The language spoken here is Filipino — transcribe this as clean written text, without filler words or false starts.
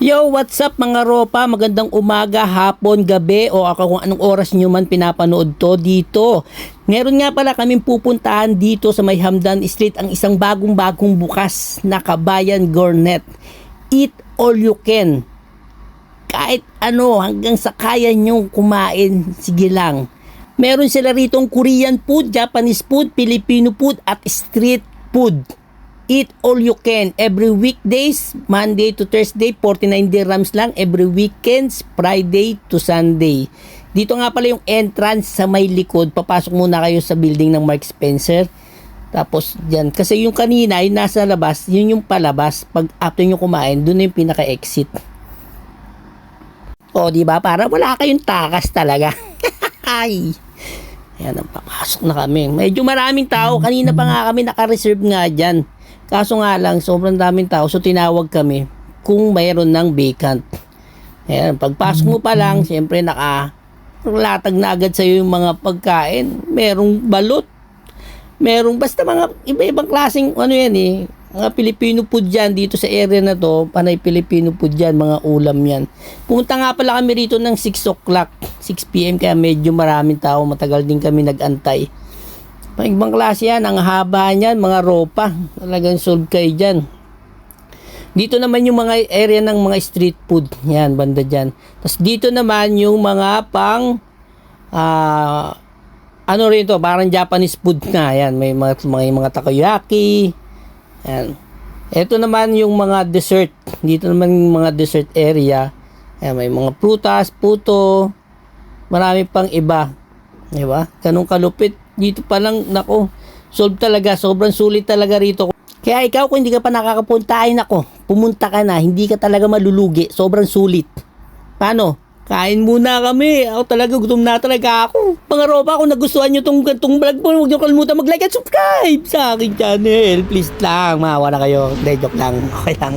Yo, what's up mga ropa? Magandang umaga, hapon, gabi o kung anong oras nyo man pinapanood to dito. Meron nga pala kaming pupuntahan dito sa may Hamdan Street, ang isang bagong-bagong bukas na Kabayan Gourmet. Eat all you can. Kahit ano, hanggang sa kaya nyo kumain, sige lang. Meron sila ritong Korean food, Japanese food, Filipino food at street food. Eat all you can. Every weekdays, Monday to Thursday, 49 dirhams lang. Every weekends, Friday to Sunday. Dito nga pala yung entrance sa may likod. Papasok muna kayo sa building ng Mark Spencer. Tapos dyan. Kasi yung kanina, yung nasa labas, yun yung palabas. Pag after nyo kumain, dun yung pinaka-exit. O, diba? Para wala kayong takas talaga. Ay. Ayan, papasok na kami. Medyo maraming tao. Kanina pa nga kami naka-reserve nga dyan. Kaso nga lang, sobrang daming tao. So, tinawag kami kung mayroon ng vacant. Ayan, pagpasok mo pa lang, siyempre nakalatag na agad sa'yo yung mga pagkain. Merong balot. Merong basta mga iba-ibang klaseng ano yan eh. Mga Filipino food dyan dito sa area na to. Panay Filipino food dyan, mga ulam yan. Pumunta nga pala kami rito ng 6 o'clock, 6 p.m. Kaya medyo maraming tao. Matagal din kami nag-antay. Ibang klase yan, ang haba niyan, mga ropa. Talagang solve kayo dyan. Dito naman yung mga area ng mga street food. Yan, banda dyan. Tapos dito naman yung mga pang, ano rin to, parang Japanese food na. Yan, may mga takoyaki. Yan. Ito naman yung mga dessert. Dito naman yung mga dessert area. Yan, may mga prutas, puto. Marami pang iba. Diba? Ganun kalupit. Dito pa lang, nako, solve talaga, sobrang sulit talaga rito. Kaya ikaw, kung hindi ka pa nakakapunta, ay nako, pumunta ka na, hindi ka talaga malulugi, sobrang sulit. Paano? Kain muna kami, ako talaga, gutom na talaga ako. Mga ropa, kung nagustuhan nyo tong vlog po, huwag nyo kalimutan mag-like at subscribe sa aking channel. Please lang, maawa na kayo, joke lang, okay lang.